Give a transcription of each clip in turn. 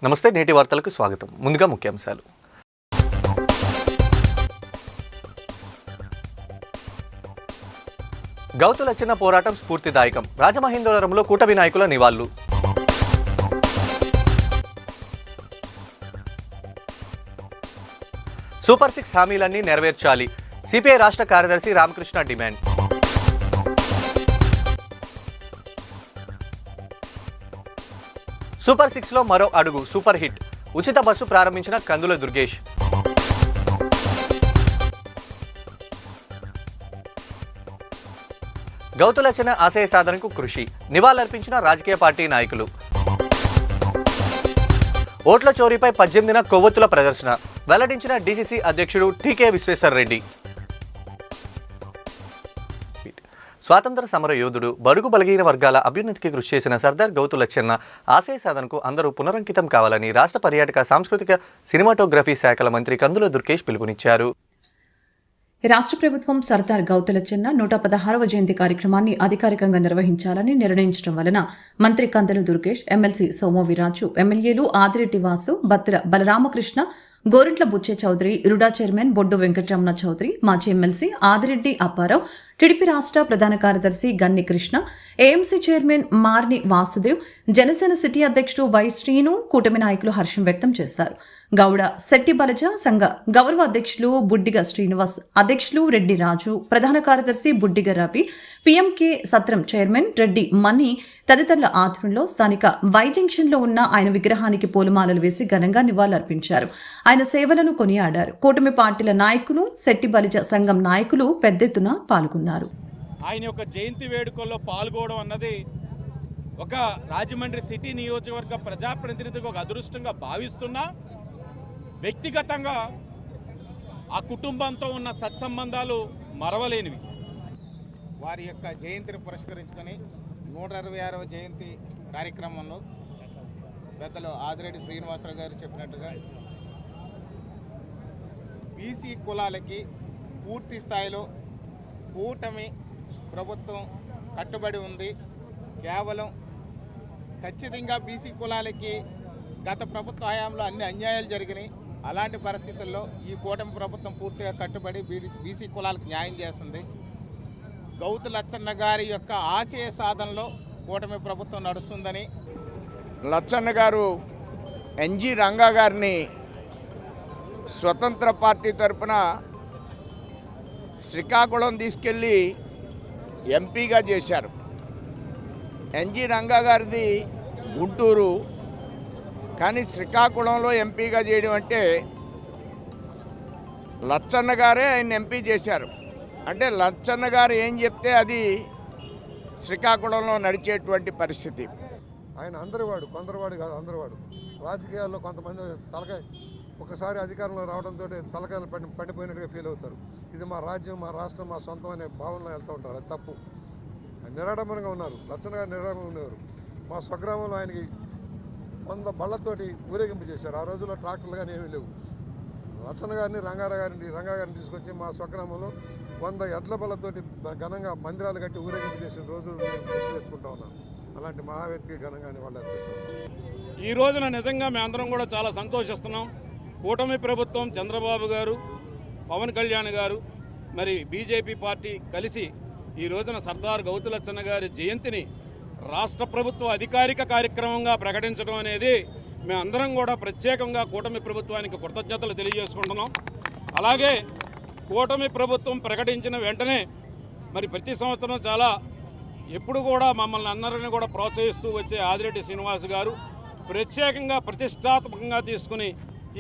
నమస్తే, నేటి వార్తలకు స్వాగతం. ముందుగా ముఖ్యాంశాలు. గౌతు లచ్చన్న పోరాటం స్ఫూర్తిదాయకం. రాజమహేంద్రవరంలో కూటమి నాయకుల నివాళులు. సూపర్ 6 హామీలన్నీ నెరవేర్చాలి. సిపిఐ రాష్ట్ర కార్యదర్శి రామకృష్ణ డిమాండ్. సూపర్ 6లో మరో అడుగు, సూపర్ హిట్. ఉచిత బస్సు ప్రారంభించిన కందుల దుర్గేష్. గౌతు లచ్చన్న ఆశయ సాధనకు కృషి. నివాళులర్పించిన రాజకీయ పార్టీ నాయకులు. ఓట్ల చోరీపై 18న కొవ్వొత్తుల ప్రదర్శన వెల్లడించిన డీసీసీ అధ్యక్షుడు టీకే విశ్వేశ్వర్ రెడ్డి. స్వాతంత్ర సమర యోధుడు, బడుగు బలహీన వర్గాల అభ్యున్నతికి కృషి చేసిన సర్దార్ గౌతు లచ్చన్న ఆశయ సాధనకు అందరూ పునరంకితం కావాలని రాష్ట్ర పర్యాటక సాంస్కృతిక సినిమాటోగ్రఫీ శాఖల మంత్రి కందుల దుర్గేష్ పిలుపునిచ్చారు. రాష్ట్ర ప్రభుత్వం సర్దార్ గౌతు లచ్చన్న 116వ జయంతి కార్యక్రమాన్ని అధికారికంగా నిర్వహించాలని నిర్ణయించడం వలన మంత్రి కందుల దుర్గేష్, ఎమ్మెల్సీ సోము వీర్రాజు, ఎమ్మెల్యేలు ఆదిరెడ్డి వాసు, బత్తుల బలరామకృష్ణ, గోరింట్ల బుచ్చే చౌదరి, రుడా చైర్మన్ బొడ్డు వెంకటరమణ చౌదరి, మాజీ ఎమ్మెల్సీ ఆదిరెడ్డి అప్పారావు, టీడీపీ రాష్ట్ర ప్రధాన కార్యదర్శి Ganni Krishna, AMC chairman Marni Vasudev, Janasena city అధ్యక్షుడు వై శ్రీను, కూటమి నాయకులు హర్షం వ్యక్తం చేశారు. గౌడ శెట్టి బలజ సంఘ గౌరవ అధ్యక్షులు బుడ్డిగ శ్రీనివాస్, అధ్యక్షులు రెడ్డి రాజు, ప్రధాన కార్యదర్శి బుడ్డిగ రవి, పీఎంకే సత్రం చైర్మన్ రెడ్డి మణి తదితరుల ఆధ్వర్యంలో స్థానిక వై జంక్షన్లో ఉన్న ఆయన విగ్రహానికి పూలమాలలు వేసి ఘనంగా నివాళులర్పించారు. ఆయన సేవలను కొనియాడారు. కూటమి పార్టీల నాయకులు, శెట్టి బలిజ సంఘం నాయకులు పెద్ద ఎత్తున పాల్గొన్నారు. ఆయన యొక్క జయంతి వేడుకల్లో పాల్గొనడం అన్నది ఒక రాజమండ్రి సిటీ నియోజకవర్గ ప్రజాప్రతినిధిగా ఒక అదృష్టంగా భావిస్తున్నా, వ్యక్తిగతంగా ఆ కుటుంబంతో ఉన్న సత్సంబంధాలు మరవలేనివి. వారి యొక్క జయంతిని పురస్కరించుకొని 126వ జయంతి కార్యక్రమంలో పెద్దలు ఆదిరెడ్డి శ్రీనివాసరావు గారు చెప్పినట్టుగా బీసీ కులాలకి పూర్తి స్థాయిలో కూటమి ప్రభుత్వం కట్టుబడి ఉంది. కేవలం ఖచ్చితంగా బీసీ కులాలకి గత ప్రభుత్వ హయాంలో అన్ని అన్యాయాలు జరిగినాయి. అలాంటి పరిస్థితుల్లో ఈ కూటమి ప్రభుత్వం పూర్తిగా కట్టుబడి బీసీ కులాలకు న్యాయం చేస్తుంది. గౌతు లచ్చన్న గారి యొక్క ఆశయ సాధనలో కూటమి ప్రభుత్వం నడుస్తుందని, లచ్చన్న గారు ఎన్జి రంగా గారిని స్వతంత్ర పార్టీ తరఫున శ్రీకాకుళం తీసుకెళ్ళి ఎంపీగా చేశారు. ఎన్జి రంగా గారిది గుంటూరు, కానీ శ్రీకాకుళంలో ఎంపీగా చేయడం అంటే లచ్చన్న గారే ఆయన ఎంపీ చేశారు. అంటే లచ్చన్న గారు ఏం చెప్తే అది శ్రీకాకుళంలో నడిచేటువంటి పరిస్థితి. ఆయన అందరివాడు, కొందరివాడు కాదు, అందరివాడు. రాజకీయాల్లో కొంతమంది తలకాయ ఒకసారి అధికారంలో రావడంతో తలకాయలు పండిపోయినట్టుగా ఫీల్ అవుతారు. ఇది మా రాజ్యం, మా రాష్ట్రం, మా సొంతం అనే భావనలో వెళ్తూ ఉంటారు. అది తప్పు. నిరాడంబరంగా ఉన్నారు. లచ్చన్న గారు నిరాడంబరంగా ఉన్నారు. మా స్వగ్రామంలో ఆయనకి 100 బళ్ళతోటి ఊరేగింపు చేశారు. ఆ రోజుల్లో ట్రాక్టర్లు కానీ ఏమీ లేవు. లచ్చన్న గారిని రంగా గారిని తీసుకొచ్చి మా స్వగ్రామంలో 100 ఎడ్ల బళ్ళతోటి ఘనంగా మందిరాలు కట్టి ఊరేగింపు చేసిన రోజులు తెచ్చుకుంటా ఉన్నాను. అలాంటి మహావ్యక్తికి ఘనంగానే వాళ్ళు అర్పిస్తున్నారు. ఈ రోజున నిజంగా మేమందరం కూడా చాలా సంతోషిస్తున్నాం. కూటమి ప్రభుత్వం, చంద్రబాబు గారు, పవన్ కళ్యాణ్ గారు, మరి బీజేపీ పార్టీ కలిసి ఈ రోజున సర్దార్ గౌతు లచ్చన్న గారి జయంతిని రాష్ట్ర ప్రభుత్వ అధికారిక కార్యక్రమంగా ప్రకటించడం అనేది మేమందరం కూడా ప్రత్యేకంగా కూటమి ప్రభుత్వానికి కృతజ్ఞతలు తెలియజేసుకుంటున్నాం. అలాగే కూటమి ప్రభుత్వం ప్రకటించిన వెంటనే మరి ప్రతి సంవత్సరం చాలా ఎప్పుడు కూడా మమ్మల్ని అందరినీ కూడా ప్రోత్సహిస్తూ వచ్చే ఆదిరెడ్డి శ్రీనివాస్ గారు ప్రత్యేకంగా ప్రతిష్టాత్మకంగా తీసుకుని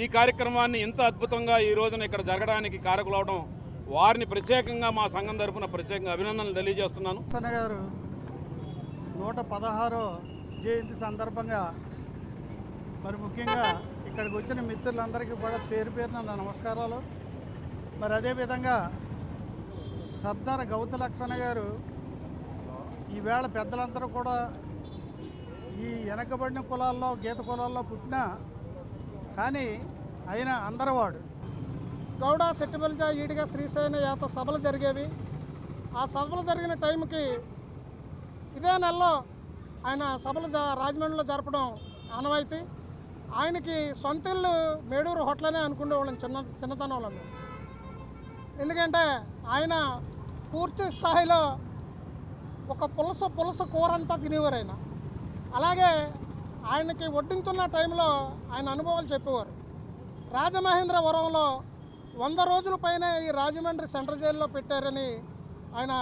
ఈ కార్యక్రమాన్ని ఇంత అద్భుతంగా ఈ రోజున ఇక్కడ జరగడానికి కారకులవడం వారిని ప్రత్యేకంగా మా సంఘం తరఫున ప్రత్యేకంగా అభినందనలు తెలియజేస్తున్నాను. లచ్చన్న గారు 116వ జయంతి సందర్భంగా మరి ముఖ్యంగా ఇక్కడికి వచ్చిన మిత్రులందరికీ కూడా పేరు పేరున నా నమస్కారాలు. మరి అదేవిధంగా సర్దార్ గౌతు లచ్చన్న గారు ఈవేళ పెద్దలందరూ కూడా ఈ వెనకబడిన కులాల్లో, గీత కులాల్లో పుట్టినా కానీ ఆయన అందరివాడు. గౌడ, శెట్టిబలిజ, ఈడిగ, శ్రీశైన యాత సభలు జరిగేవి. ఆ సభలు జరిగిన టైంకి ఇదే నెలలో ఆయన సభలు రాజమండ్రిలో జరపడం ఆనవాయితీ. ఆయనకి సొంత ఇల్లు మేడూరు హోటలనే అనుకునేవాళ్ళం చిన్నతనంలో. ఎందుకంటే ఆయన పూర్తి స్థాయిలో ఒక పులస కూరంతా తినేవారు ఆయన. అలాగే ఆయనకి వడ్డించున్న టైంలో ఆయన అనుభవాలు చెప్పేవారు. రాజమహేంద్రవరంలో 100 రోజుల పైన ఈ రాజమండ్రి సెంట్రల్ జైల్లో పెట్టారని ఆయన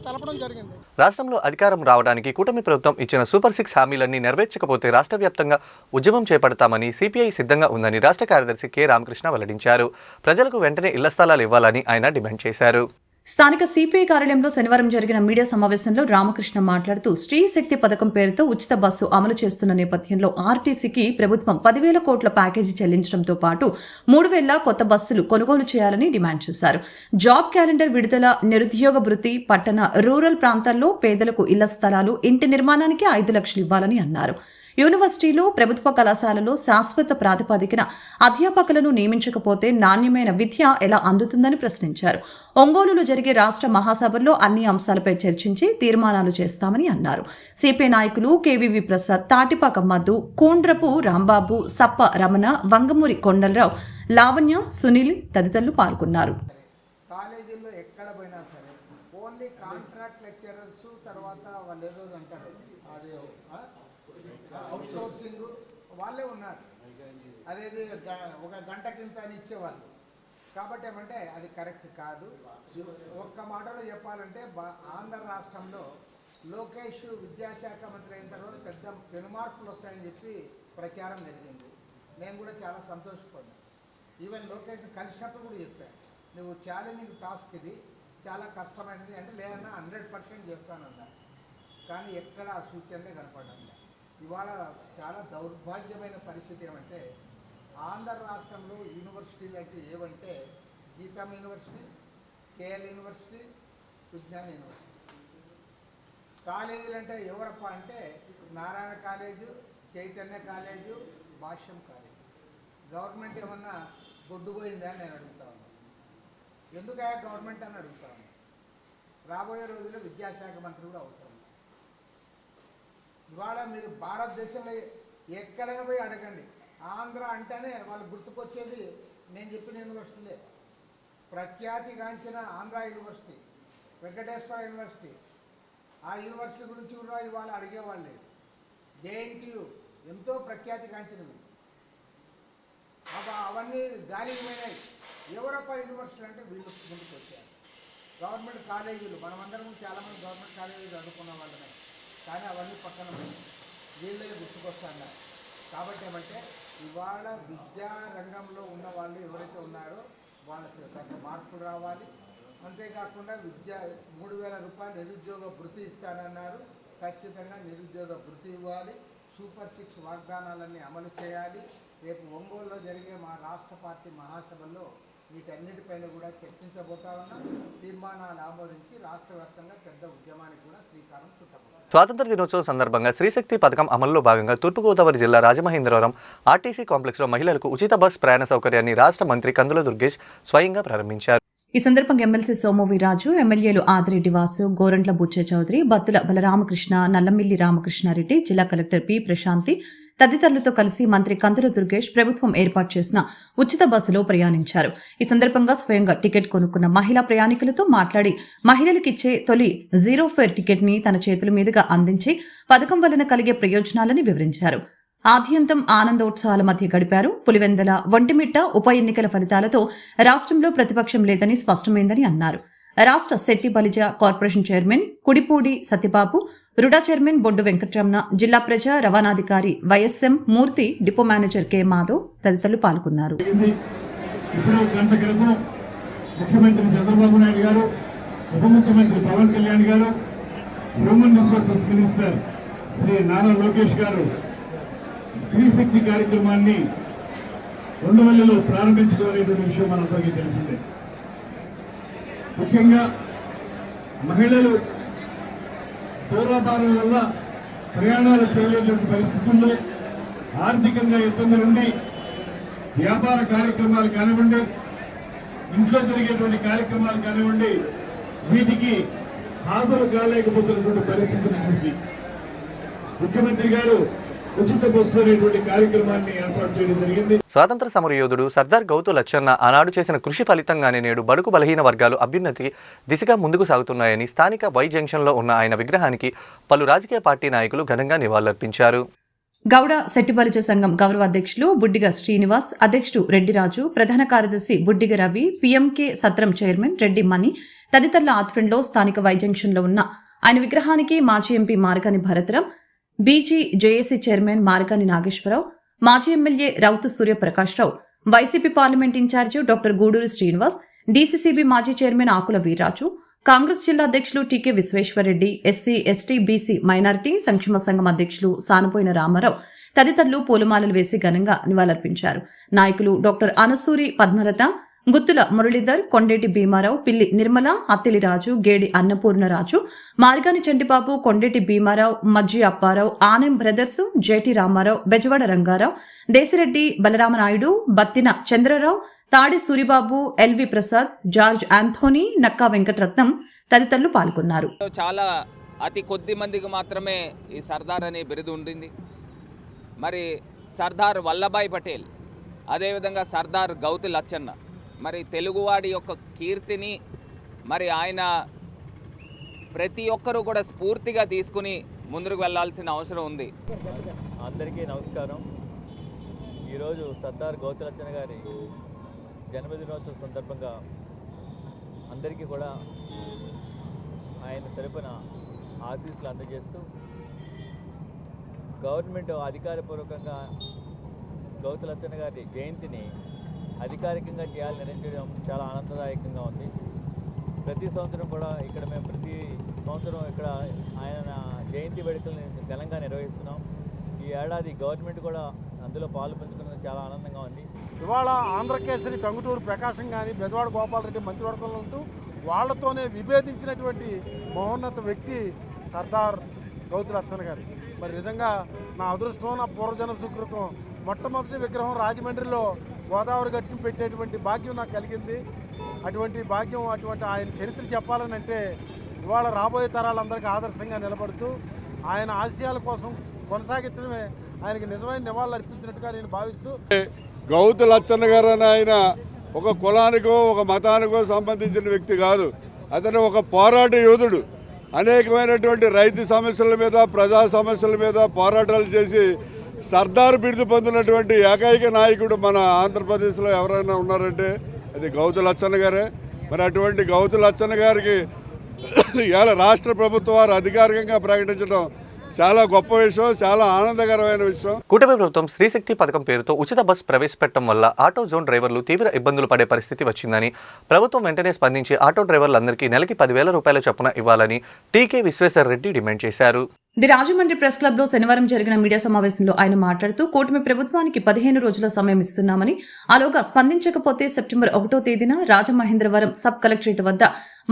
తెలపడం జరిగింది. రాష్ట్రంలో అధికారం రావడానికి కూటమి ప్రభుత్వం ఇచ్చిన సూపర్ 6 హామీలన్నీ నెరవేర్చకపోతే రాష్ట్ర వ్యాప్తంగా ఉద్యమం చేపడతామని సిపిఐ సిద్ధంగా ఉందని రాష్ట్ర కార్యదర్శి కె రామకృష్ణ వెల్లడించారు. ప్రజలకు వెంటనే ఇళ్ల స్థలాలు ఇవ్వాలని ఆయన డిమాండ్ చేశారు. స్థానిక సిపిఐ కార్యాలయంలో శనివారం జరిగిన మీడియా సమావేశంలో రామకృష్ణ మాట్లాడుతూ స్త్రీ శక్తి పథకం పేరుతో ఉచిత బస్సు అమలు చేస్తున్న నేపథ్యంలో ఆర్టీసీకి ప్రభుత్వం 10,000 కోట్ల ప్యాకేజీ చెల్లించడంతో పాటు 3,000 కొత్త బస్సులు కొనుగోలు చేయాలని డిమాండ్ చేశారు. జాబ్ క్యాలెండర్ విడుదల, నిరుద్యోగ భృతి, పట్టణ రూరల్ ప్రాంతాల్లో పేదలకు ఇళ్ల స్థలాలు, ఇంటి నిర్మాణానికి 5 లక్షలు ఇవ్వాలని అన్నారు. యూనివర్సిటీలు, ప్రభుత్వ కళాశాలలో శాశ్వత ప్రాతిపదికన అధ్యాపకులను నియమించకపోతే నాణ్యమైన విద్య ఎలా అందుతుందని ప్రశ్నించారు. ఒంగోలులో జరిగే రాష్ట్ర మహాసభల్లో అన్ని అంశాలపై చర్చించి తీర్మానాలు చేస్తామని అన్నారు. సిపిఐ నాయకులు కేవీవి ప్రసాద్, తాటిపాక మధు, కోండ్రపు రాంబాబు, సప్ప రమణ, వంగమూరి కొండలరావు, లావణ్య, సునీల్ తదితరులు పాల్గొన్నారు. కాలేజీల్లో ఎక్కడ పోయినా సరే ఓన్లీ కాంట్రాక్ట్ లెక్చరర్స్, తర్వాత వాళ్ళు ఏదో అంటారు అది అవుట్ సోర్సింగ్ వాళ్ళే ఉన్నారు. అదేది ఒక గంట కింద అని ఇచ్చేవాళ్ళు. కాబట్టి ఏమంటే అది కరెక్ట్ కాదు. ఒక్క మాటలో చెప్పాలంటే ఆంధ్ర రాష్ట్రంలో లోకేష్ విద్యాశాఖ మంత్రి అయిన తర్వాత పెద్ద పెనుమార్పులు వస్తాయని చెప్పి ప్రచారం జరిగింది. నేను కూడా చాలా సంతోషపడ్డాను. ఈవెన్ లోకేష్ కలిసినప్పుడు కూడా చెప్పాను, నువ్వు ఛాలెంజింగ్ టాస్క్ ఇది, చాలా కష్టమైనది అంటే లేదన్నా 100% చేస్తానన్నా. కానీ ఎక్కడ ఆ సూచనలే కనపడాలి. ఇవాళ చాలా దౌర్భాగ్యమైన పరిస్థితి ఏమంటే ఆంధ్ర రాష్ట్రంలో యూనివర్సిటీలు అంటే ఏవంటే గీతం యూనివర్సిటీ, కేఎల్ యూనివర్సిటీ, విజ్ఞాన యూనివర్సిటీ. కాలేజీలు అంటే ఎవరప్ప అంటే నారాయణ కాలేజు, చైతన్య కాలేజు, భాష్యం కాలేజు. గవర్నమెంట్ ఏమన్నా గొడ్డుపోయిందా అని నేను అడుగుతా ఉన్నాను. ఎందుకయ్యా గవర్నమెంట్ అని అడుగుతా ఉన్నాను. రాబోయే రోజుల్లో విద్యాశాఖ మంత్రి కూడా అవుతాం. ఇవాళ మీరు భారతదేశంలో ఎక్కడైనా పోయి అడగండి, ఆంధ్ర అంటేనే వాళ్ళు గుర్తుకొచ్చేది నేను చెప్పిన యూనివర్సిటీలే. ప్రఖ్యాతిగాంచిన ఆంధ్ర యూనివర్సిటీ, వెంకటేశ్వర యూనివర్సిటీ, ఆ యూనివర్సిటీ గురించి కూడా ఇవాళ అడిగేవాళ్ళే. జేఎన్టీయు ఎంతో ప్రఖ్యాతిగాంచినవి, అవన్నీ గాలికి పోయినాయి. ఎవరప్ప యూనివర్సిటీ అంటే వీళ్ళు ముందుకు వచ్చారు. గవర్నమెంట్ కాలేజీలు, మనమందరం చాలామంది గవర్నమెంట్ కాలేజీలు చదువుకున్న వాళ్ళమే, కానీ అవన్నీ పక్కన వీళ్ళే గుర్తుకొస్తున్నారు. కాబట్టి ఏమంటే ఇవాళ విద్యా రంగంలో ఉన్న వాళ్ళు ఎవరైతే ఉన్నారో వాళ్ళకి తగ్గ మార్పులు రావాలి. అంతేకాకుండా 3,000 రూపాయలు నిరుద్యోగ భృతి ఇస్తానన్నారు. ఖచ్చితంగా నిరుద్యోగ భృతి ఇవ్వాలి. సూపర్ 6 వాగ్దానాలన్నీ అమలు చేయాలి. రేపు ఒంగోలులో జరిగే మా రాష్ట్ర పార్టీ మహాసభల్లో వీటన్నిటిపైన కూడా చర్చించబోతా ఉన్నాం. తీర్మానాలు ఆమోదించి రాష్ట్ర వ్యాప్తంగా పెద్ద ఉద్యమానికి కూడా శ్రీకారం చుట్టబోతాం. స్వాతంత్ర దినోత్సవం సందర్భంగా స్త్రీశక్తి పథకం అమల్లో భాగంగా తూర్పుగోదావరి జిల్లా రాజమహేంద్రవరం ఆర్టీసీ కాంప్లెక్స్లో మహిళలకు ఉచిత బస్ ప్రయాణ సౌకర్యాన్ని రాష్ట్ర మంత్రి కందుల దుర్గేష్ స్వయంగా ప్రారంభించారు. ఈ సందర్భంగా ఎమ్మెల్సీ సోమువీరాజు, ఎమ్మెల్యేలు ఆదిరెడ్డి వాసు, గోరంట్ల బుచ్చే చౌదరి, బత్తుల బలరామకృష్ణ, నల్లమిల్లి రామకృష్ణారెడ్డి, జిల్లా కలెక్టర్ పి ప్రశాంతి తదితరులతో కలిసి మంత్రి కందుల దుర్గేష్ ప్రభుత్వం ఏర్పాటు చేసిన ఉచిత బస్సులో ప్రయాణించారు. ఈ సందర్భంగా స్వయంగా టికెట్ కొనుక్కున్న మహిళా ప్రయాణికులతో మాట్లాడి మహిళలకిచ్చే తొలి 0 ఫేర్ టికెట్ ని తన చేతుల మీదుగా అందించి పథకం వలన కలిగే ప్రయోజనాలని వివరించారు. ఆద్యంతం ఆనందోత్సవాల మధ్య గడిపారు. పులివెందల, ఒంటిమిట్ట ఉప ఎన్నికల ఫలితాలతో రాష్ట్రంలో ప్రతిపక్షం లేదని స్పష్టమైందని అన్నారు. రాష్ట్ర Setti Balija corporation chairman Kudipudi Satyababu, RUDA chairman Boddu Venkataramana, జిల్లా ప్రజా రవాణాధికారి YSM Murthy, depot manager K Madhav తదితరులు పాల్గొన్నారు. ముఖ్యమంత్రి చంద్రబాబు నాయుడు గారు, ఉప ముఖ్యమంత్రి పవన్ కళ్యాణ్ గారు, human resources minister Shri Nara Lokesh గారు స్త్రీ శక్తి కార్యక్రమాన్ని ఉండవల్లిలో ప్రారంభించడం అనేటువంటి విషయం మనందరికీ తెలిసిందే. ముఖ్యంగా మహిళలు పూర్వాపారం వల్ల ప్రయాణాలు చేయలేటువంటి పరిస్థితుల్లో ఆర్థికంగా ఇబ్బంది ఉండి వ్యాపార కార్యక్రమాలు కానివ్వండి, ఇంట్లో జరిగేటువంటి కార్యక్రమాలు కానివ్వండి, వీటికి హాజరు కాలేకపోతున్నటువంటి పరిస్థితిని చూసి ముఖ్యమంత్రి గారు ఉచిత బస్సు అనేటువంటి కార్యక్రమాన్ని ఏర్పాటు చేయడం జరిగింది. స్వాతంత్ర సమరయోధుడు సర్దార్ గౌతు లచ్చన్న ఆనాడు చేసిన కృషి ఫలితంగానే నేడు బడుగు బలహీన వర్గాలు అభ్యున్నతి దిశగా ముందుకు సాగుతున్నాయని స్థానిక వై జంక్షన్లో ఉన్న ఆయన విగ్రహానికి పలు రాజకీయ పార్టీ నాయకులు ఘనంగా నివాళులర్పించారు. గౌడ శెట్టిబలిజ సంఘం గౌరవ అధ్యక్షులు బుడ్డిగ శ్రీనివాస్, అధ్యక్షుడు రెడ్డిరాజు, ప్రధాన కార్యదర్శి బుడ్డిగ రవి, పీఎంకే సత్రం చైర్మన్ రెడ్డి మణి తదితరుల ఆధ్వర్యంలో స్థానిక వై జంక్షన్లో ఉన్న ఆయన విగ్రహానికి మాజీ MP Margani Bharatram, BG JAC chairman Margani Nageswararao, మాజీ MLA Rowthu Suryaprakashrao, YCP parliament incharge doctor Guduru Srinivas, DCCB మాజీ చైర్మన్ ఆకుల వీర్రాజు, కాంగ్రెస్ జిల్లా అధ్యక్షులు TK Visweswarareddy, SC ST BC minority సంక్షేమ సంఘం అధ్యక్షులు సానపోయిన రామారావు తదితరులు పూలమాలలు వేసి ఘనంగా నివాళులర్పించారు. నాయకులు doctor Anasuri Padmalatha, Guttula Muralidhar, Kondeti Bhimarao, Pilli Nirmala, Attiliraju, Gedi Annapurnaraju, Margani Chantibabu, Kondeti Bhimarao, Majji Apparao, Anam brothers, JT Ramarao, Bezawada Rangarao, Desireddy Balaramanaidu, Battina Chandrarao, Tadi Suribabu, LV Prasad, George Anthony, Nakka Venkataratnam తదితరులు పాల్గొన్నారు. చాలా అతి కొద్ది మందికి మాత్రమే ఈ సర్దార్ అనే బిరుదు ఉండింది. మరి సర్దార్ వల్లభాయ్ పటేల్, అదేవిధంగా సర్దార్ గౌతు లచ్చన్న, మరి తెలుగువాడి యొక్క కీర్తిని మరి ఆయన ప్రతి ఒక్కరూ కూడా స్ఫూర్తిగా తీసుకుని ముందుకు వెళ్ళాల్సిన అవసరం ఉంది. అందరికీ నమస్కారం. ఈరోజు సర్దార్ గౌతు లచ్చన్న గారి జన్మదినోత్సవం సందర్భంగా అందరికీ కూడా ఆయన తరపున ఆశీస్సులు అందజేస్తూ గవర్నమెంట్ అధికారపూర్వకంగా గౌతు లచ్చన్న గారి జయంతిని అధికారికంగా చేయాలని నిర్ణయించడం చాలా ఆనందదాయకంగా ఉంది. ప్రతి సంవత్సరం కూడా ఇక్కడ మేము ప్రతి సంవత్సరం ఇక్కడ ఆయన జయంతి వేడుకల్ని ఘనంగా నిర్వహిస్తున్నాం. ఈ ఏడాది గవర్నమెంట్ కూడా అందులో పాలు పంచుకున్నది చాలా ఆనందంగా ఉంది. ఇవాళ ఆంధ్రకేసరి టంగుటూరు ప్రకాశం కానీ బెజవాడ గోపాలరెడ్డి మంత్రివర్గంలో ఉంటూ వాళ్లతోనే విభేదించినటువంటి మహోన్నత వ్యక్తి సర్దార్ గౌతు లచ్చన్న గారు. మరి నిజంగా నా అదృష్టం, నా పూర్వజన్మ సుకృతం. మొట్టమొదటి విగ్రహం రాజమండ్రిలో గోదావరి గట్టును పెట్టేటువంటి భాగ్యం నాకు కలిగింది. అటువంటి భాగ్యం, అటువంటి ఆయన చరిత్ర చెప్పాలని అంటే ఇవాళ రాబోయే తరాలందరికీ ఆదర్శంగా నిలబడుతూ ఆయన ఆశయాల కోసం కొనసాగించడమే ఆయనకి నిజమైన నివాళులు అర్పించినట్టుగా నేను భావిస్తూ, గౌతు లచ్చన్న గారు అని ఆయన ఒక కులానికో ఒక మతానికో సంబంధించిన వ్యక్తి కాదు. అతను ఒక పోరాట యోధుడు. అనేకమైనటువంటి రైతు సమస్యల మీద, ప్రజా సమస్యల మీద పోరాటాలు చేసి సర్దార్ బిరుదు పొందినటువంటి ఏకైక నాయకుడు మన ఆంధ్రప్రదేశ్లో ఎవరైనా ఉన్నారంటే అది గౌతు లచ్చన్న గారే. మరి అటువంటి గౌతు లచ్చన్న గారికి ఇవాళ రాష్ట్ర ప్రభుత్వం వారు అధికారికంగా ప్రకటించడం చాలా గొప్ప విషయం, చాలా ఆనందకరమైన విషయం. కూటమి ప్రభుత్వం స్త్రీశక్తి పథకం పేరుతో ఉచిత బస్ ప్రవేశపెట్టడం వల్ల ఆటో జోన్ డ్రైవర్లు తీవ్ర ఇబ్బందులు పడే పరిస్థితి వచ్చిందని, ప్రభుత్వం వెంటనే స్పందించి ఆటో డ్రైవర్లందరికీ నెలకి 10,000 రూపాయల చొప్పున ఇవ్వాలని టీకే విశ్వేశ్వరరెడ్డి డిమాండ్ చేశారు. ది రాజమండ్రి ప్రెస్ క్లబ్ లో శనివారం జరిగిన మీడియా సమావేశంలో ఆయన మాట్లాడుతూ కూటమి ప్రభుత్వానికి 15 రోజుల సమయం ఇస్తున్నామని, ఆలోగా స్పందించకపోతే సెప్టెంబర్ 1వ తేదీన రాజమహేంద్రవరం సబ్ కలెక్టరేట్ వద్ద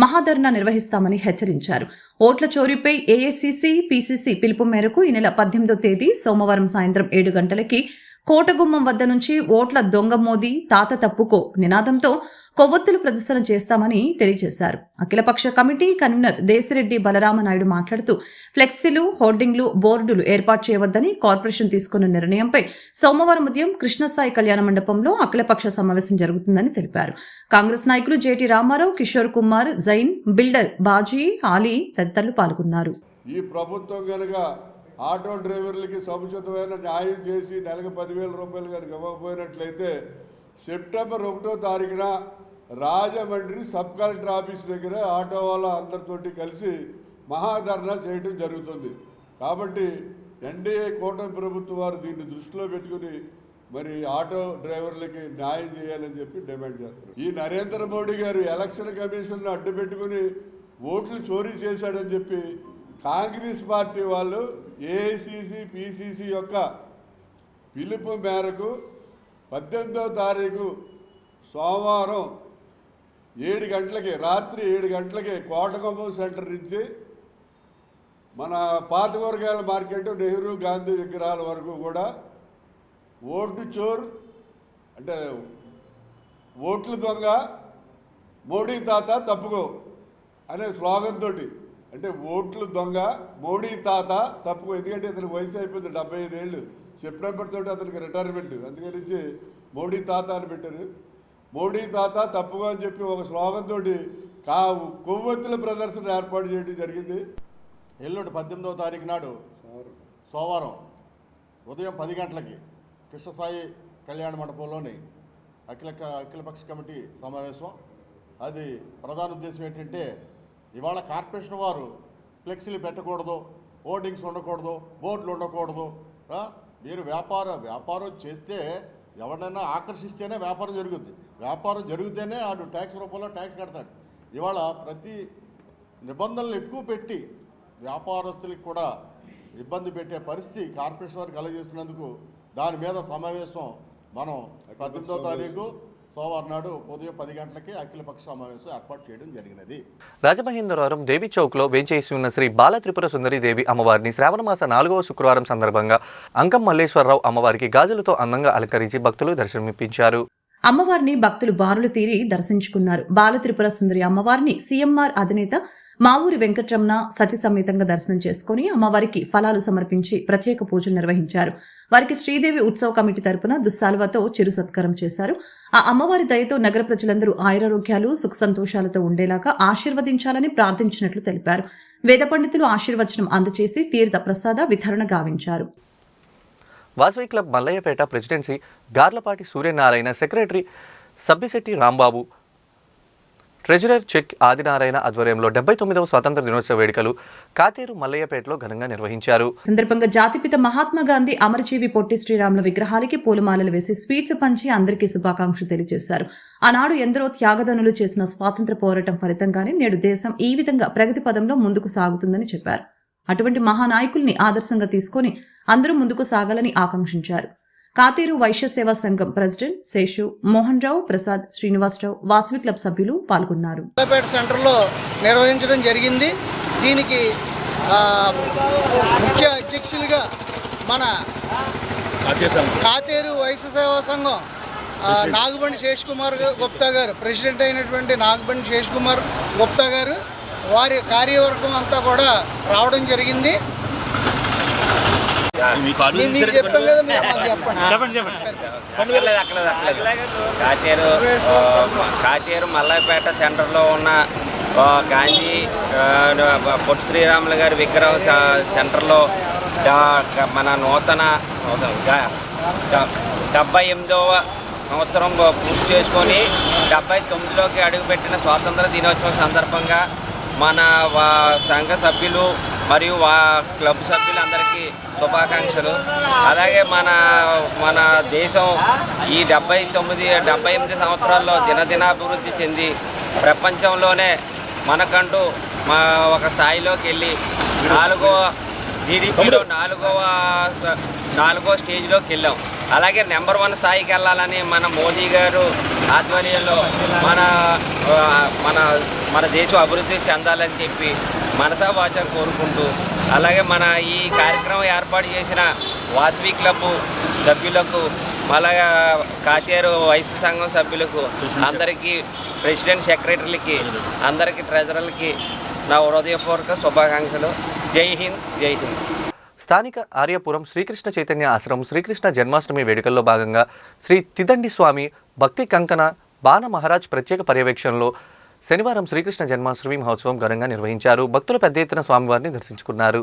మహాధర్నా నిర్వహిస్తామని హెచ్చరించారు. ఓట్ల చోరీపై ఏఐసీసీ, పీసీసీ పిలుపు మేరకు ఈ నెల 18వ తేదీ సోమవారం సాయంత్రం 7 గంటలకి కోటగుమ్మం వద్ద నుంచి ఓట్ల దొంగ మోదీ తాత తప్పుకో నినాదంతో కొవ్వొత్తులు ప్రదర్శన చేస్తామని తెలియజేశారు. అఖిలపక్ష కమిటీ కన్వీనర్ దేశిరెడ్డి బలరామనాయుడు మాట్లాడుతూ ఫ్లెక్సీలు, హోర్డింగ్లు, బోర్డులు ఏర్పాటు చేయవద్దని కార్పొరేషన్ తీసుకున్న నిర్ణయంపై సోమవారం ఉదయం కృష్ణసాయి కళ్యాణ మండపంలో అఖిలపక్ష సమావేశం జరుగుతుందని తెలిపారు. కాంగ్రెస్ నాయకులు జేటీ రామారావు, కిషోర్ కుమార్, జైన్, బిల్డర్ బాజీ, ఆలీ తదితరులు పాల్గొన్నారు. ఈ ప్రభుత్వం కనుక ఆటో డ్రైవర్లకి సముచితమైన న్యాయం చేసి నెలకు 10,000 రూపాయలు కనుక ఇవ్వకపోయినట్లయితే సెప్టెంబర్ 1వ తారీఖున రాజమండ్రి సబ్ కలెక్టర్ ఆఫీస్ దగ్గర ఆటో వాళ్ళ అందరితోటి కలిసి మహాధర్నా చేయడం జరుగుతుంది. కాబట్టి ఎన్డీఏ కూటమి ప్రభుత్వం వారు దీన్ని దృష్టిలో పెట్టుకుని మరి ఆటో డ్రైవర్లకి న్యాయం చేయాలని చెప్పి డిమాండ్ చేస్తారు. ఈ నరేంద్ర మోడీ గారు ఎలక్షన్ కమిషన్ను అడ్డు పెట్టుకుని ఓట్లు చోరీ చేశాడని చెప్పి కాంగ్రెస్ పార్టీ వాళ్ళు ఏఐసీసీ, పీసీసీ యొక్క పిలుపు మేరకు 18వ తారీఖు సోమవారం 7 గంటలకి, రాత్రి 7 గంటలకి కోటగుమ్మం సెంటర్ నుంచి మన పాతకూరగాయల మార్కెట్, నెహ్రూ గాంధీ విగ్రహాల వరకు కూడా ఓటు చోర్ అంటే ఓట్లు దొంగ మోడీ తాత తప్పుకో అనే స్లోగన్ తోటి అంటే ఓట్లు దొంగ మోడీ తాత తప్పు. ఎందుకంటే అతనికి వయసు అయిపోయింది 75 ఏళ్ళు. సెప్టెంబర్ తోటి అతనికి రిటైర్మెంట్. అందుకని మోడీ తాత అని పెట్టారు. మోడీ తాత తప్పుగా అని చెప్పి ఒక స్లోగన్ తోటి కొవ్వొత్తుల ప్రదర్శన ఏర్పాటు చేయడం జరిగింది. ఎల్లుండి 18వ తారీఖు నాడు సోమవారం ఉదయం 10 గంటలకి కృష్ణసాయి కళ్యాణ మండపంలోని అఖిలపక్ష కమిటీ సమావేశం. అది ప్రధాన ఉద్దేశం ఏంటంటే, ఇవాళ కార్పొరేషన్ వారు ఫ్లెక్సీలు పెట్టకూడదు, హోర్డింగ్స్ ఉండకూడదు, బోర్డులు ఉండకూడదు. మీరు వ్యాపారం చేస్తే ఎవరినైనా ఆకర్షిస్తేనే వ్యాపారం జరుగుద్ది. వ్యాపారం జరిగితేనే వాడు ట్యాక్స్ రూపంలో ట్యాక్స్ కడతాడు. ఇవాళ ప్రతి నిబంధనలు ఎక్కువ పెట్టి వ్యాపారస్తులకు కూడా ఇబ్బంది పెట్టే పరిస్థితి కార్పొరేషన్ వారికి కలగజేస్తున్నందుకు దాని మీద సమావేశం మనం 18వ తారీఖు సోమవారం నాడు ఉదయం 10 గంటలకి అఖిలపక్ష సమావేశం ఏర్పాటు చేయడం జరిగినది. రాజమహేంద్రవరం దేవి చౌక్లో వేంచేసి ఉన్న శ్రీ బాల త్రిపుర సుందరి దేవి అమ్మవారిని శ్రావణమాస 4వ శుక్రవారం సందర్భంగా అంకం మల్లేశ్వరరావు అమ్మవారికి గాజులతో అందంగా అలంకరించి భక్తులు దర్శనమిప్పించారు. అమ్మవారిని భక్తులు బారులు తీరి దర్శించుకున్నారు. బాల త్రిపుర సుందరి అమ్మవారిని సీఎంఆర్ అధినేత మావూరి వెంకటరమణ సతీ సమేతంగా దర్శనం చేసుకుని అమ్మవారికి ఫలాలు సమర్పించి ప్రత్యేక పూజలు నిర్వహించారు. వారికి శ్రీదేవి ఉత్సవ కమిటీ తరపున దుస్సాలువతో చిరు సత్కారం చేశారు. ఆ అమ్మవారి దయతో నగర ప్రజలందరూ ఆయురారోగ్యాలు సుఖ సంతోషాలతో ఉండేలాగా ఆశీర్వదించాలని ప్రార్థించినట్లు తెలిపారు. వేద పండితులు ఆశీర్వచనం అందచేసి తీర్థ ప్రసాద వితరణ గావించారు. Vasavi club Mallayyapeta presidency Garlapati Suryanarayana, secretary Sabbisetti Rambabu, treasurer Chek Adinarayana ఆధ్వర్యంలో 79వ స్వాతంత్ర దినోత్సవ వేడుకలు కాతేరు మల్లయ్యపేటలో ఘనంగా నిర్వహించారు. సందర్భంగా జాతిపిత మహాత్మా గాంధీ, అమరజీవి పొట్టి శ్రీరాముల విగ్రహాలకి పూలమాలలు వేసి స్వీట్స్ పంచి అందరికీ శుభాకాంక్షలు తెలియజేశారు. ఆనాడు ఎందరో త్యాగదనులు చేసిన స్వాతంత్ర పోరాటం ఫలితంగానే నేడు దేశం ఈ విధంగా ప్రగతి పదంలో ముందుకు సాగుతుందని చెప్పారు. అటువంటి మహానాయకుల్ని ఆదర్శంగా తీసుకుని అందరూ ముందుకు సాగాలని ఆకాంక్షించారు. కాతేరు వైశ్య సేవా సంఘం ప్రెసిడెంట్ శేషు, మోహన్ రావు, ప్రసాద్, శ్రీనివాసరావు, వాసవి క్లబ్ సభ్యులు పాల్గొన్నారు. సెంటర్లో నిర్వహించడం జరిగింది. దీనికి ముఖ్య అధ్యక్షులుగా మన కాతేరు వైశ్య సేవా సంఘం నాగబండి శేష్ కుమార్ గుప్తా గారు, ప్రెసిడెంట్ అయినటువంటి నాగబండి శేష్ కుమార్ గుప్తా గారు, వారి కార్యవర్గం అంతా కూడా రావడం జరిగింది. కాచేరు మల్లయ్యపేట సెంటర్లో ఉన్న గాంధీ పొట్టి శ్రీరాములు గారి విగ్రహం సెంటర్లో మన నూతన 78వ సంవత్సరం పూర్తి చేసుకొని 79లోకి అడుగుపెట్టిన స్వాతంత్ర దినోత్సవం సందర్భంగా మన సంఘ సభ్యులు మరియు క్లబ్ సభ్యులందరికీ శుభాకాంక్షలు. అలాగే మన దేశం ఈ 78 సంవత్సరాల్లో దినదినాభివృద్ధి చెంది ప్రపంచంలోనే మనకంటూ ఒక స్థాయిలోకి వెళ్ళి 4వ జీడిపిలో 4వ స్టేజ్లోకి వెళ్ళాం. అలాగే నెంబర్ 1 స్థాయికి వెళ్ళాలని మన మోదీ గారు ఆధ్వర్యంలో మన దేశం అభివృద్ధి చెందాలని చెప్పి మనసా వాచా కోరుకుంటూ, అలాగే మన ఈ కార్యక్రమం ఏర్పాటు చేసిన వాసవి క్లబ్ సభ్యులకు, అలాగే కాతేరు వైశ్య సంఘం సభ్యులకు అందరికీ, ప్రెసిడెంట్ సెక్రటరీలకి, అందరికీ ట్రెజరర్లకి నా హృదయపూర్వక శుభాకాంక్షలు. జై హింద్, జై హింద్. స్థానిక ఆర్యపురం శ్రీకృష్ణ చైతన్య ఆశ్రమం శ్రీకృష్ణ జన్మాష్టమి వేడుకల్లో భాగంగా శ్రీ తిదండి స్వామి భక్తి కంకణ బాణ మహారాజ్ ప్రత్యేక పర్యవేక్షణలో శనివారం శ్రీకృష్ణ జన్మాష్టమి మహోత్సవం ఘనంగా నిర్వహించారు. భక్తులు పెద్ద ఎత్తున స్వామివారిని దర్శించుకున్నారు.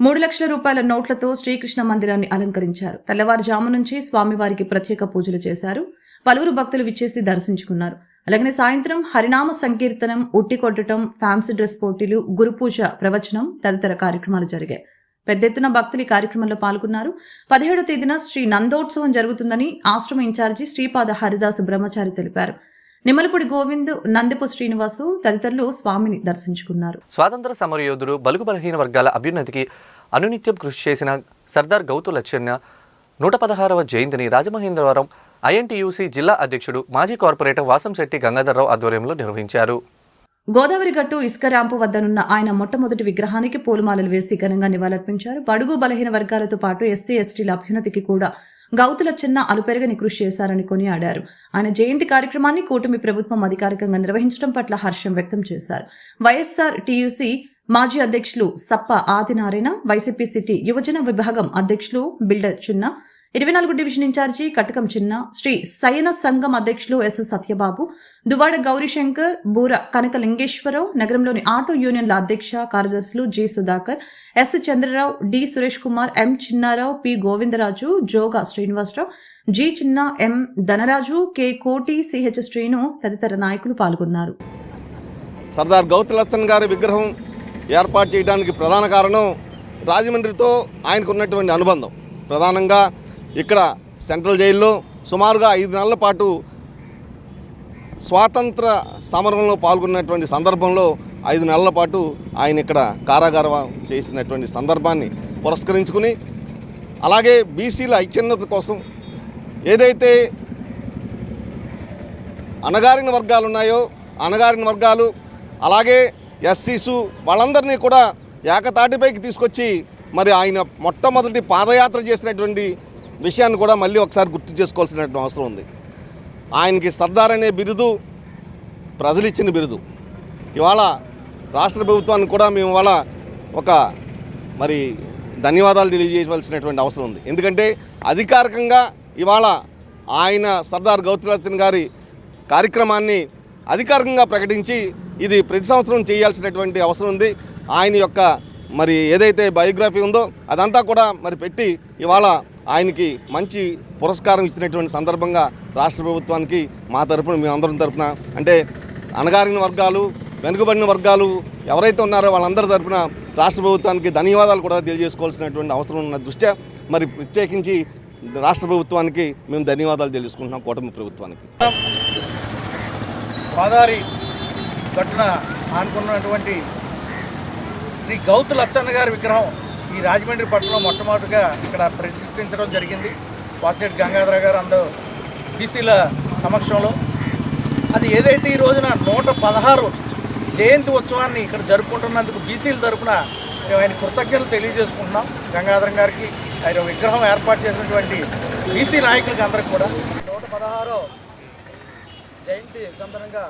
3 లక్షల రూపాయల నోట్లతో శ్రీకృష్ణ మందిరాన్ని అలంకరించారు. తెల్లవారుజాము నుంచి స్వామివారికి ప్రత్యేక పూజలు చేశారు. పలువురు భక్తులు విచ్చేసి దర్శించుకున్నారు. అలాగనే సాయంత్రం హరినామ సంకీర్తనం, ఉట్టి కొట్టడం, ఫ్యాన్సీ డ్రెస్ పోటీలు, గురుపూజ, ప్రవచనం తదితర కార్యక్రమాలు జరిగాయి. పెద్ద ఎత్తున భక్తులు ఈ కార్యక్రమంలో పాల్గొన్నారు. 17వ తేదీన శ్రీ నందోత్సవం జరుగుతుందని ఆశ్రమ ఇన్ఛార్జి శ్రీపాద హరిదాస్ బ్రహ్మచారి తెలిపారు. నిమ్మలపూడి గోవింద్, నందిపు శ్రీనివాసు తదితరులు స్వామిని దర్శించుకున్నారు. స్వాతంత్ర సమరయోధుడు, బలుగు బలహీన వర్గాల అభ్యున్నతికి అనునిత్యం కృషి చేసిన సర్దార్ గౌతు లచ్చన్న 116వ జయంతిని రాజమహేంద్రవరం ఐఎన్టీయూసీ జిల్లా అధ్యక్షుడు, మాజీ కార్పొరేటర్ వాసంశెట్టి గంగాధర్రావు ఆధ్వర్యంలో నిర్వహించారు. గోదావరి గట్టు ఇసుక ర్యాంపు వద్దనున్న ఆయన మొట్టమొదటి విగ్రహానికి పూలమాలలు వేసి ఘనంగా నివాళులర్పించారు. బడుగు బలహీన వర్గాలతో పాటు ఎస్సీ ఎస్టీల అభ్యున్నతికి కూడా గౌతు లచ్చన్న అలుపెరగని కృషి చేశారని కొనియాడారు. ఆయన జయంతి కార్యక్రమాన్ని కూటమి ప్రభుత్వం అధికారికంగా నిర్వహించడం పట్ల హర్షం వ్యక్తం చేశారు. వైఎస్ఆర్ టీయూసీ మాజీ అధ్యక్షులు సప్ప ఆదినారాయణ, వైసీపీ సిటీ యువజన విభాగం అధ్యక్షులు బిల్డర్ చిన్న, 24 డివిజన్ ఇన్ఛార్జి కటకం చిన్న, శ్రీ సయన సంఘం అధ్యక్షులు ఎస్ సత్యబాబు, దువాడ గౌరీశంకర్, బూర కనకలింగేశ్వరరావు, నగరంలోని ఆటో యూనియన్ల అధ్యక్ష కార్యదర్శులు G Sudhakar, S Chandrarao, D Suresh Kumar, M Chinnarao, P Govindaraju, Joga Srinivasarao, G Chinna, M Dhanaraju, K Koti, CH Srinu తదితర నాయకులు పాల్గొన్నారు. సర్దార్ గౌతులచ్చన్ గారి విగ్రహం ఏర్పాటు చేయడానికి ప్రధాన కారణం రాజమండ్రితో ఆయనకు ఉన్నటువంటి అనుబంధం. ప్రధానంగా ఇక్కడ సెంట్రల్ జైల్లో సుమారుగా 5 నెలల పాటు స్వాతంత్ర సమరంలో పాల్గొన్నటువంటి సందర్భంలో 5 నెలల పాటు ఆయన ఇక్కడ కారాగారం చేసినటువంటి సందర్భాన్ని పురస్కరించుకుని, అలాగే బీసీల ఐక్యత కోసం ఏదైతే అణగారిన వర్గాలు ఉన్నాయో అణగారిన వర్గాలు, అలాగే ఎస్సీసు వాళ్ళందరినీ కూడా ఏకతాటిపైకి తీసుకొచ్చి మరి ఆయన మొట్టమొదటి పాదయాత్ర చేసినటువంటి విషయాన్ని కూడా మళ్ళీ ఒకసారి గుర్తు చేసుకోవాల్సినటువంటి అవసరం ఉంది. ఆయనకి సర్దార్ అనే బిరుదు ప్రజలు ఇచ్చిన బిరుదు. ఇవాళ రాష్ట్ర ప్రభుత్వానికి కూడా మేము ఇవాళ ఒక మరి ధన్యవాదాలు తెలియజేయవలసినటువంటి అవసరం ఉంది. ఎందుకంటే అధికారికంగా ఇవాళ ఆయన సర్దార్ గౌతులచ్చన్ గారి కార్యక్రమాన్ని అధికారికంగా ప్రకటించి ఇది ప్రతి సంవత్సరం చేయాల్సినటువంటి అవసరం ఉంది. ఆయన యొక్క మరి ఏదైతే బయోగ్రఫీ ఉందో అదంతా కూడా మరి పెట్టి ఇవాళ ఆయనకి మంచి పురస్కారం ఇచ్చినటువంటి సందర్భంగా రాష్ట్ర ప్రభుత్వానికి మా తరపున మేమందరం తరపున, అంటే అణగారిన వర్గాలు వెనుకబడిన వర్గాలు ఎవరైతే ఉన్నారో వాళ్ళందరి తరపున రాష్ట్ర ప్రభుత్వానికి ధన్యవాదాలు కూడా తెలియజేసుకోవాల్సినటువంటి అవసరం ఉన్న దృష్ట్యా మరి ప్రత్యేకించి రాష్ట్ర ప్రభుత్వానికి మేము ధన్యవాదాలు తెలుసుకుంటున్నాం, కూటమి ప్రభుత్వానికి. గోదావరి గట్టున ఆనుకున్నటువంటి శ్రీ గౌతులచ్చన్న గారి విగ్రహం ఈ రాజమండ్రి పట్టణంలో మొట్టమొదటిగా ఇక్కడ ప్రతిష్ఠించడం జరిగింది. వాసిరెడ్డి గంగాధర గారు అందరూ బీసీల సమక్షంలో. అది ఏదైతే ఈ రోజున 116 జయంతి ఉత్సవాన్ని ఇక్కడ జరుపుకుంటున్నందుకు బీసీల తరఫున మేము ఆయన కృతజ్ఞతలు తెలియజేసుకుంటున్నాం. గంగాధరం గారికి ఆయన విగ్రహం ఏర్పాటు చేసినటువంటి బీసీ నాయకులకి అందరికి కూడా 116 జయంతి సందర్భంగా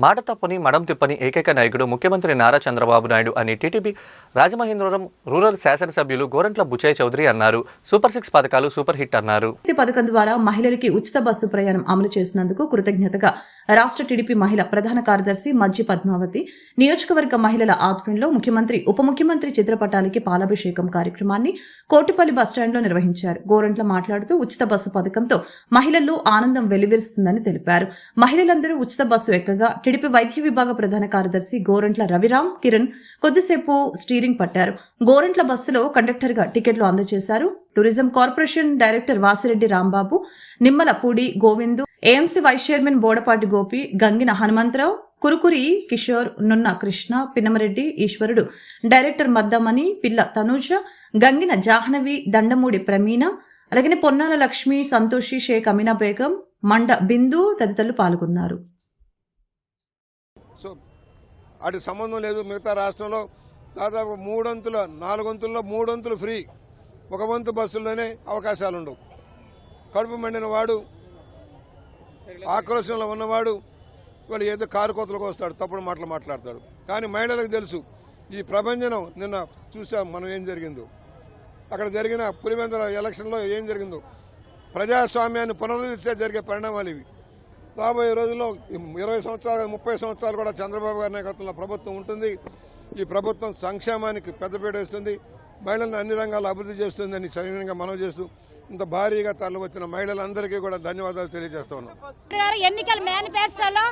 మాట తప్పని మడం తిప్పని ఏకైక నాయకుడు ముఖ్యమంత్రి నారా చంద్రబాబు నాయుడు అని టీడీపీ రాజమహేంద్రవరం రూరల్ శాసనసభ్యులు గోరంట్ల బుచ్చయ్య చౌదరి అన్నారు. సూపర్ 6 పథకాలు సూపర్ హిట్ అన్నారు. ఈ పథకం ద్వారా మహిళలకి ఉచిత బస్సు ప్రయాణం అమలు చేసినందుకు కృతజ్ఞతగా రాష్ట్ర టీడీపీ మహిళా ప్రధాన కార్యదర్శి మజ్జి పద్మావతి నియోజకవర్గ మహిళల ఆధ్వర్యంలో ముఖ్యమంత్రి ఉప ముఖ్యమంత్రి చిత్రపటాలకి పాలాభిషేకం కార్యక్రమాన్ని కోటిపల్లి బస్టాండ్లో నిర్వహించారు. గోరంట్ల మాట్లాడుతూ ఉచిత బస్సు పథకంతో మహిళల్లో ఆనందం వెల్లివిరుస్తుందని తెలిపారు. మహిళలందరూ ఉచిత బస్సు ఎక్కగా టీడీపీ వైద్య విభాగ ప్రధాన కార్యదర్శి గోరంట్ల రవిరామ్ కిరణ్ కొద్దిసేపు స్టీరింగ్ పట్టారు. గోరంట్ల బస్సులో కండక్టర్ గా టికెట్లు అందజేశారు. Tourism corporation director Vasireddy Rambabu, Nimmalapudi Govindu, AMC vice chairman Bodapati Gopi, Gangina Hanumantharao, Kurukuri Kishore, Nunna Krishna, Pinnamareddy ఈశ్వరుడు, డైరెక్టర్ మద్దమణి, పిల్ల తనూజ, గంగిన జాహ్నవి, దండమూడి ప్రమీణ, అలాగే పొన్నాల లక్ష్మి, సంతోషి, షేక్ అమీనా బేగం, మండ బిందు తదితరులు పాల్గొన్నారు. సో అటు సంబంధం లేదు. మిగతా రాష్ట్రంలో దాదాపు 4 వంతుల్లో 3 వంతులు ఫ్రీ, 1 వంతు బస్సుల్లోనే అవకాశాలు ఉండవు. కడుపు మండిన వాడు, ఆక్రోశంలో ఉన్నవాడు వాళ్ళు ఏదో కారు కోతలకు వస్తాడు, తప్పుడు మాటలు మాట్లాడతాడు. కానీ మహిళలకు తెలుసు ఈ ప్రభంజనం. నిన్న చూసాం మనం ఏం జరిగిందో, అక్కడ జరిగిన పులివెందుల ఎలక్షన్లో ఏం జరిగిందో. ప్రజాస్వామ్యాన్ని పునరుద్ధరిస్తే జరిగే పరిణామాలు ఇవి. రాబోయే రోజుల్లో 20 సంవత్సరాలు 30 సంవత్సరాలు కూడా చంద్రబాబు గారి నాయకత్వంలో ప్రభుత్వం ఉంటుంది. ఈ ప్రభుత్వం సంక్షేమానికి పెద్దపీట వేస్తుంది, మహిళలను అన్ని రంగాల్లో అభివృద్ధి చేస్తుందని సవినయంగా మనవి చేస్తూ ఇంత భారీగా తరలి వచ్చిన మహిళలందరికీ కూడా ధన్యవాదాలు తెలియజేస్తా ఉన్నాం. ఎన్నికల మేనిఫెస్టోలో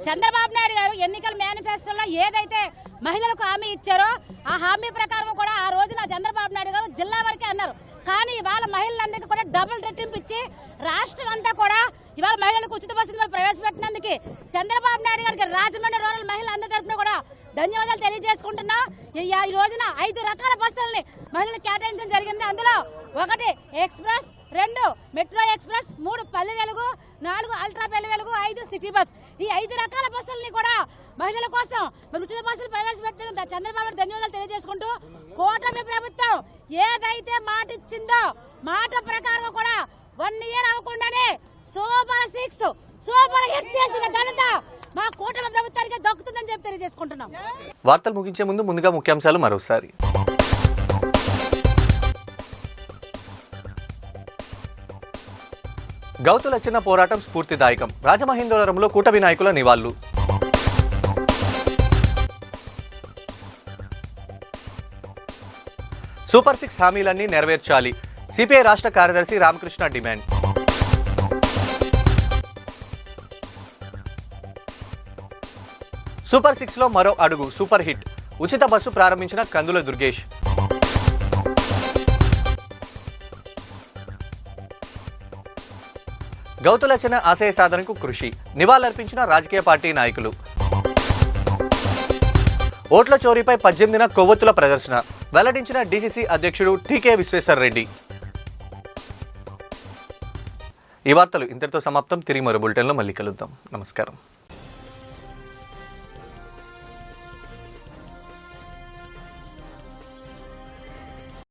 చంద్రబాబు నాయుడు గారు ఎన్నికల మేనిఫెస్టోలో ఏదైతే మహిళలకు హామీ ఇచ్చారో ఆ హామీ ప్రకారం కూడా ఆ రోజున చంద్రబాబు నాయుడు గారు జిల్లా వరకే అన్నారు. కానీ ఇవాళ మహిళలందరికీ కూడా డబుల్ రెట్టింపు ఇచ్చి రాష్ట్రం అంతా కూడా ఇవాళ మహిళలకు ఉచిత బస్సులు ప్రవేశపెట్టినందుకు చంద్రబాబు నాయుడు గారికి రాజమండ్రి రూరల్ మహిళలందరి తరఫున కూడా ధన్యవాదాలు తెలియజేసుకుంటున్నా. ఈ రోజున 5 రకాల బస్సులని మహిళలకు కేటాయించడం జరిగింది. అందులో 1 express, 2 metro express, 3 Palle Velugu, 4 ultra Palle Velugu, 5 city bus. ఈ 5 రకాల బస్సులని కూడా మహిళల కోసం ఉచిత బస్సులు ప్రవేశపెట్టిన చంద్రబాబు ధన్యవాదాలు తెలియజేసుకుంటూ కూటమి ప్రభుత్వం ఏదైతే మాట ఇచ్చిందో మాట ప్రకారం కూడా 1 ఇయర్ అవ్వకుండానే సూపర్ 6 సూపర్ హిట్ చేసిన ఘనత మా కూటమి ప్రభుత్వానికి దక్కుతుందని చెప్పి తెలియజేసుకుంటున్నాం. వార్తలు ముగించే ముందుగా ముఖ్యాంశాలు మరోసారి. గౌతు లచ్చన్న పోరాటం స్ఫూర్తిదాయకం. రాజమహేంద్రవరంలో కూటమి నాయకుల నివాళులు. సూపర్ 6 హామీలన్నీ నెరవేర్చాలి. సిపిఐ రాష్ట్ర కార్యదర్శి రామకృష్ణ డిమాండ్. సూపర్ 6లో మరో అడుగు, సూపర్ హిట్. ఉచిత బస్సు ప్రారంభించిన కందుల దుర్గేష్. గౌతు లచ్చన్న ఆశయ సాధనకు కృషి. నివాళులర్పించిన రాజకీయ పార్టీ నాయకులు. ఓట్ల చోరీపై 18న కొవ్వొత్తుల ప్రదర్శన వెల్లడించిన డీసీసీ అధ్యక్షుడు టీకే విశ్వేశ్వర్ రెడ్డి. ఈ వార్తలు ఇంతటితో సమాప్తం. తిరిగి మరో బులెటిన్లో మళ్ళీ కలుద్దాం. నమస్కారం.